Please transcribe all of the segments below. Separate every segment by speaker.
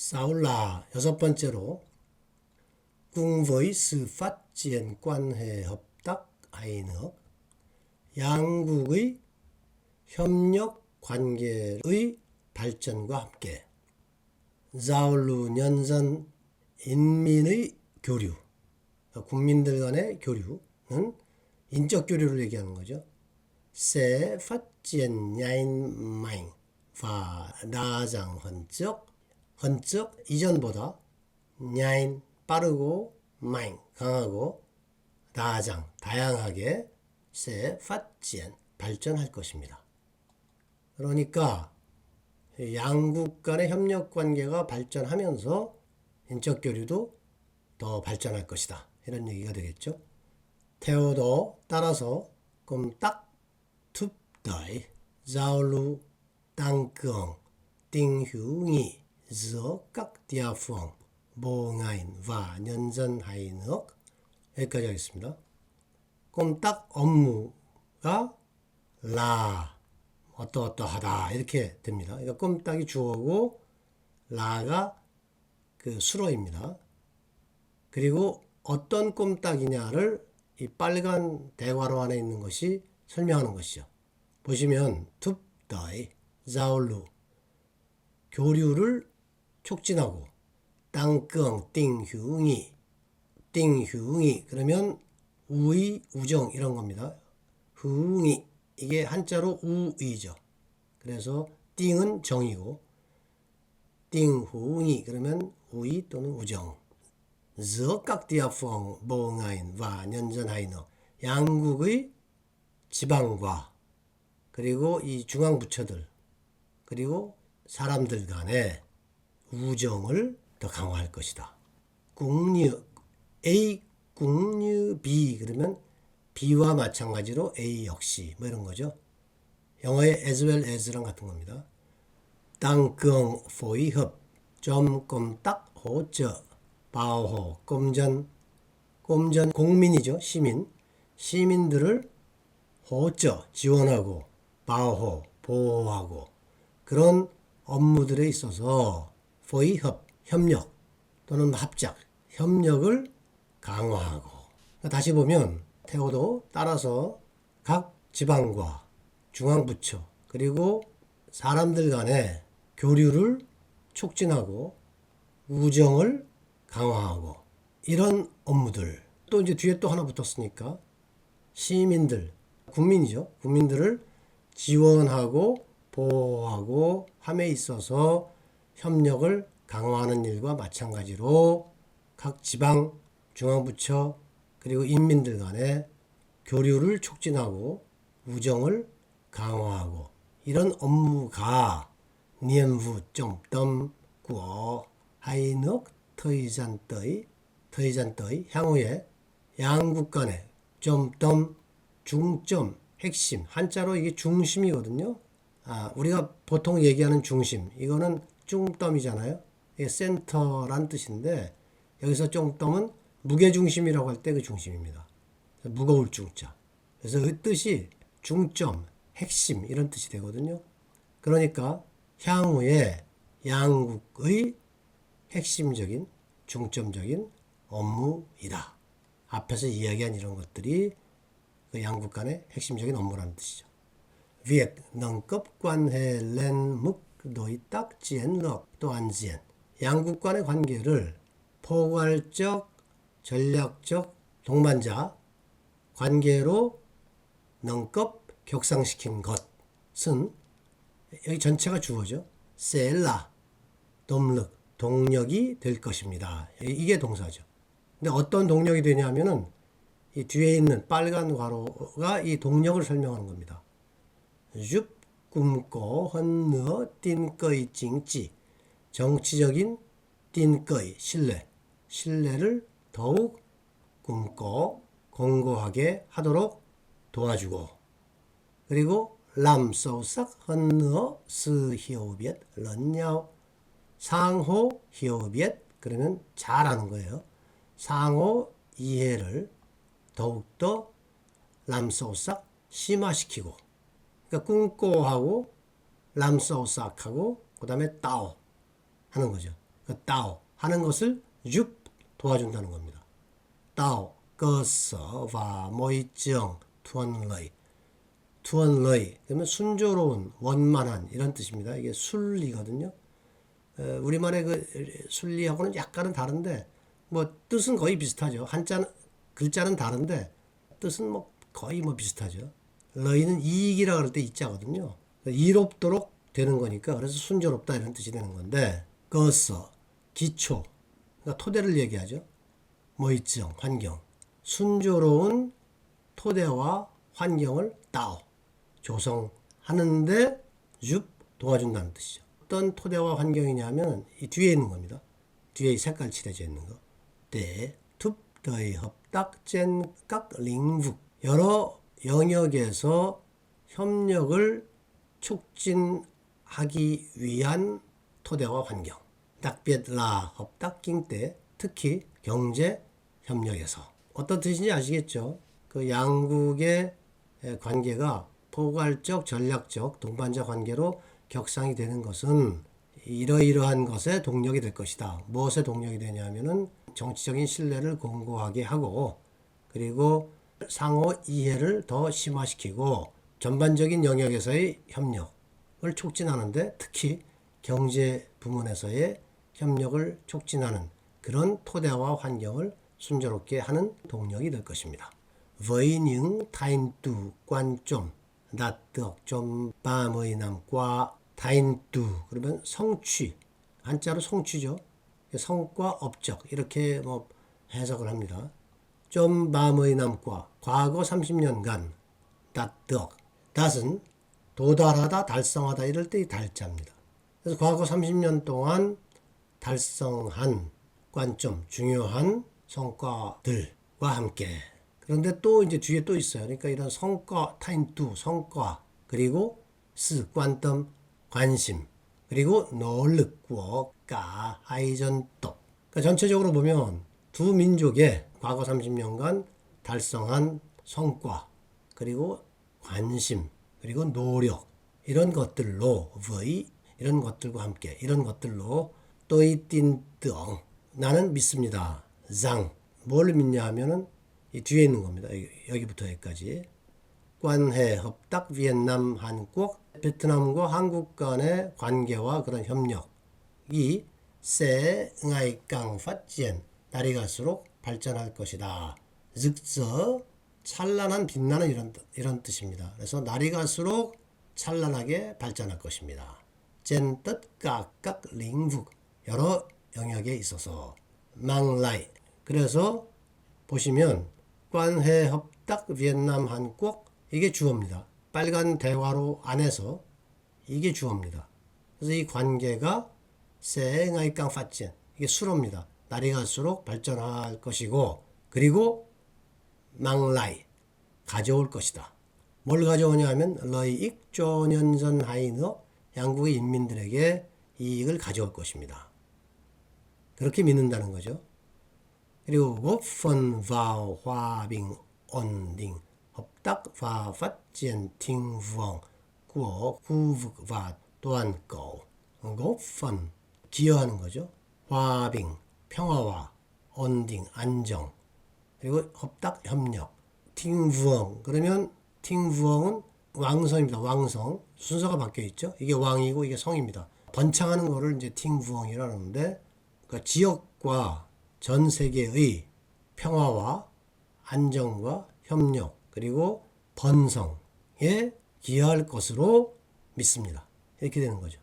Speaker 1: 사울라 여섯 번째로 cùng với sự phát triển quan hệ hợp tác hai nước 양국의 협력 관계의 발전과 함께 giao lưu nhân dân 인민의 교류 국민들 간의 교류는 인적 교류를 얘기하는 거죠. sẽ phát triển nhanh mạnh và đa dạng hơn trước 이전보다 nhanh 빠르고 mạnh 강하고 다장 다양하게 sẽ phát triển 발전할 것입니다. 그러니까 양국 간의 협력 관계가 발전하면서 인적 교류도 더 발전할 것이다. 이런 얘기가 되겠죠. theo 따라서 công tác thúc đẩy giao lưu tăng cường tình hữu nghị giữa các địa phương, bộ ngành và nhân dân hai nước. 여기까지 하겠습니다. 꼼딱 업무가 라 어떠어떠하다 이렇게 됩니다. 그러니까 꼼딱이 주어고 라가 그 수로입니다. 그리고 어떤 꼼딱이냐를 이 빨간 대괄호 안에 있는 것이 설명하는 것이죠. 보시면 툭더이 자울루 교류를 촉진하고 땅끙 띵휴이 그러면 우의 우정 이런 겁니다. 흥이 이게 한자로 우의죠. 그래서 띵은 정이고 띵후이 그러면 우의 또는 우정. giữa các địa phương, bộ ngành và nhân dân hai nước 양국의 지방과 그리고 이 중앙 부처들 그리고 사람들 간의 우정을 더 강화할 것이다. 국류 A 국류 B 그러면 B와 마찬가지로 A 역시 뭐 이런 거죠. 영어의 as well as랑 같은 겁니다. tăng cường phối hợp trong công tác hỗ trợ bảo hộ công dân 국민이죠. 시민들을 호trợ 지원하고 bảo 보호하고 그런 업무들에 있어서 phối hợp 협력 또는 합작 협력을 강화하고 다시 보면 태호도 따라서 각 지방과 중앙부처 그리고 사람들 간의 교류를 촉진하고 우정을 강화하고 이런 업무들 또 이제 뒤에 또 하나 붙었으니까 시민들 국민이죠. 국민들을 지원하고 보호하고 함에 있어서 협력을 강화하는 일과 마찬가지로 각 지방 중앙부처 그리고 인민들 간의 교류를 촉진하고 우정을 강화하고 이런 업무가 nhiệm vụ trọng tâm của hai nước thời gian tới 향후에 양국 간의 점점 중점 핵심 한자로 이게 중심이거든요. 우리가 보통 얘기하는 중심 이거는 중점이잖아요. 이게 센터란 뜻인데 여기서 중점은 무게중심이라고 할 때 그 중심입니다. 무거울 중자. 그래서 그 뜻이 중점, 핵심 이런 뜻이 되거든요. 그러니까 향후에 양국의 핵심적인 중점적인 업무이다. 앞에서 이야기한 이런 것들이 그 양국 간의 핵심적인 업무라는 뜻이죠. Việc nâng cấp quan hệ lên mức đối tác chiến lược toàn diện 양국 간의 관계를 포괄적, 전략적, 동반자 관계로 nâng cấp 격상시킨 것은 여기 전체가 주어죠. 셀라 동력 동력이 될 것입니다. 이게 동사죠. 근데 어떤 동력이 되냐면은 이 뒤에 있는 빨간 괄호가 이 동력을 설명하는 겁니다. giúp củng cố hơn nữa tin cậy chính trị 정치적인 tin cậy 신뢰를 더욱 củng cố 공고하게 하도록 도와주고 그리고 làm sâu sắc hơn nữa sự hiểu biết lẫn nhau 상호 hiểu biết 그러면 잘하는 거예요. 상호 이해를 더욱더 làm sâu sắc 심화시키고 그러니까 꿈꼬하고 làm sâu sắc 하고 그 다음에 따오 하는 거죠. 따오 하는 것을 giúp 도와준다는 겁니다. 따오 cơ sở và môi trường thuận lợi. thuận lợi 그러면 순조로운, 원만한 이런 뜻입니다. 이게 순리거든요. 우리말의 그 순리하고는 약간은 다른데 뭐 뜻은 거의 비슷하죠. 한자는 글자는 다른데 뜻은 뭐 거의 뭐 비슷하죠. 러이는 이익이라 그럴 때 이자거든요. 이롭도록 되는 거니까 그래서 순조롭다 이런 뜻이 되는 건데 거서 기초 그러니까 토대를 얘기하죠. 모이정 환경 순조로운 토대와 환경을 따오 조성하는데 줍 도와준다는 뜻이죠. 어떤 토대와 환경이냐면 이 뒤에 있는 겁니다. 뒤에 색깔 칠해져 있는 거. 때, 툭, 더의 hợp tác trên các lĩnh vực 여러 영역에서 협력을 촉진하기 위한 토대와 환경. đặc biệt là hợp tác kinh tế, 특히 경제 협력에서. 어떤 뜻인지 아시겠죠? 그 양국의 관계가 포괄적, 전략적, 동반자 관계로 격상이 되는 것은 이러이러한 것에 동력이 될 것이다. 무엇에 동력이 되냐면은 정치적인 신뢰를 공고하게 하고 그리고 상호 이해를 더 심화시키고 전반적인 영역에서의 협력을 촉진하는데 특히 경제 부문에서의 협력을 촉진하는 그런 토대와 환경을 순조롭게 하는 동력이 될 것입니다. Với những thành tựu quan trọng đạt được trong 30 năm qua thành tựu 그러면 성취 한자로 성취죠. 성과 업적 이렇게 뭐 해석을 합니다. 좀 30 năm qua 과거 30년간 đạt được dat은 도달하다 달성하다 이럴 때 이 달자입니다. 그래서 과거 30년 동안 달성한 관점 중요한 성과들과 함께 그런데 또 이제 뒤에 또 있어요. 그러니까 이런 성과, 타인투, 성과, 그리고 스, 관점, 관심, 그리고 노력과 까, 아이전도. 그러니까 전체적으로 보면 두 민족의 과거 30년간 달성한 성과, 그리고 관심, 그리고 노력 이런 것들로 이런 것들과 함께 이런 것들로 또이 띵뜨 나는 믿습니다. 장 뭘 믿냐 하면은 이 뒤에 있는 겁니다. 여기부터 여기까지. 관해, hợp tác, 비엔남, 한국, 베트남과 한국 간의 관계와 그런 협력이 sẽ ngày càng phát triển, 날이 갈수록 발전할 것이다. 즉서 찬란한 빛나는 이런 뜻입니다. 그래서 날이 갈수록 찬란하게 발전할 것입니다. trên tất cả các lĩnh vực 여러 영역에 있어서 망라이 그래서 보시면 관해 협딱 비엔남 한국 이게 주어입니다. 빨간 대화로 안에서 이게 주어입니다. 그래서 이 관계가 생아이깡 파첸 이게 수로입니다. 날이 갈수록 발전할 것이고 그리고 망라이 가져올 것이다. 뭘 가져오냐 하면 러이익 조년전 하이너 양국의 인민들에게 이익을 가져올 것입니다. 그렇게 믿는다는 거죠. 그리고 góp phần vào hòa bình ổn định, hợp tác và phát triển thịnh vượng của khu vực và toàn cầu. góp phần 기여하는 거죠. hòa bình 평화와 ổn định 안정 그리고 hợp tác 협력 thịnh vượng 그러면 thịnh vượng 왕성입니다. 왕성 순서가 바뀌어 있죠. 이게 왕이고 이게 성입니다. 번창하는 거를 이제 thịnh vượng 이라는데 그러니까 지역과 전 세계의 평화와 안정과 협력 그리고 번성에 기여할 것으로 믿습니다. 이렇게 되는 거죠.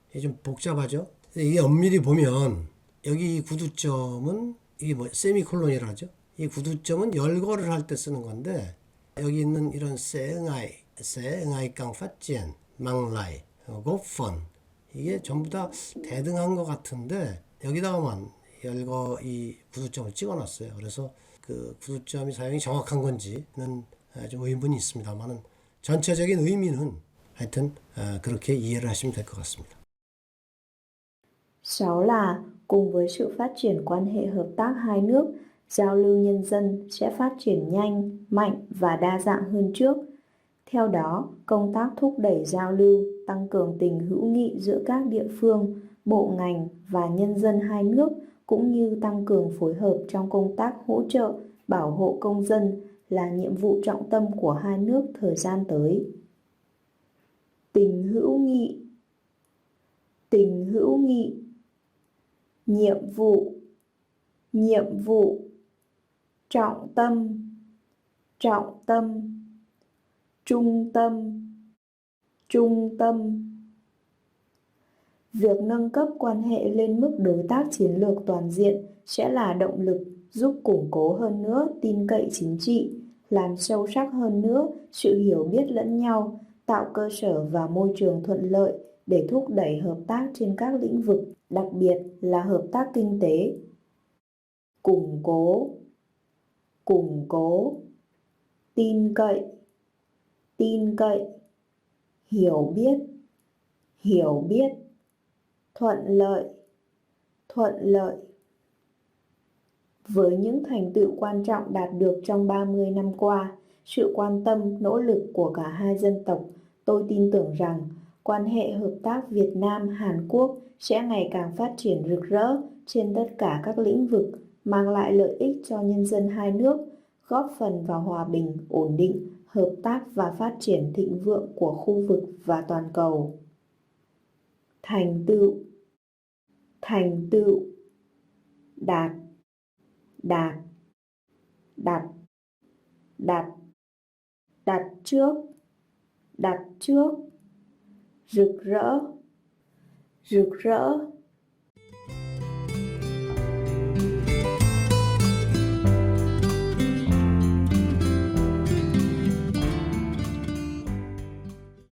Speaker 1: 이게 좀 복잡하죠. 이게 엄밀히 보면 여기 이 구두점은 이게 뭐 세미콜론이라 하죠. 이 구두점은 열거를 할 때 쓰는 건데 여기 있는 이런 세응아이 깡파찌엔 망라이 고펀 이게 전부 다 대등한 것 같은데 여기다가만 열거 이 구두점을 찍어놨어요. 그래서 그 구두점이 사용이 정확한 건지는 좀 의문이 있습니다만은 전체적인 의미는 하여튼 그렇게 이해를 하시면 될 것 같습니다.
Speaker 2: 6 là cùng với sự phát triển quan hệ hợp tác hai nước, giao lưu nhân dân sẽ phát triển nhanh, mạnh và đa dạng hơn trước. Theo đó, công tác thúc đẩy giao lưu, tăng cường tình hữu nghị giữa các địa phương, bộ ngành và nhân dân hai nước cũng như tăng cường phối hợp trong công tác hỗ trợ, bảo hộ công dân là nhiệm vụ trọng tâm của hai nước thời gian tới. Tình hữu nghị, tình hữu nghị, nhiệm vụ, nhiệm vụ, trọng tâm, trọng tâm, trung tâm, trung tâm. Việc nâng cấp quan hệ lên mức đối tác chiến lược toàn diện sẽ là động lực giúp củng cố hơn nữa tin cậy chính trị, làm sâu sắc hơn nữa sự hiểu biết lẫn nhau, tạo cơ sở và môi trường thuận lợi để thúc đẩy hợp tác trên các lĩnh vực, đặc biệt là hợp tác kinh tế. Củng cố, củng cố, tin cậy, tin cậy, hiểu biết, hiểu biết, thuận lợi, thuận lợi. Với những thành tựu quan trọng đạt được trong 30 năm qua, sự quan tâm, nỗ lực của cả hai dân tộc, tôi tin tưởng rằng quan hệ hợp tác Việt Nam-Hàn Quốc sẽ ngày càng phát triển rực rỡ trên tất cả các lĩnh vực, mang lại lợi ích cho nhân dân hai nước, góp phần vào hòa bình, ổn định, hợp tác và phát triển thịnh vượng của khu vực và toàn cầu. Thành tựu, thành tựu, đạt, đạt, đặt, đặt, đặt trước, rực rỡ, rực rỡ.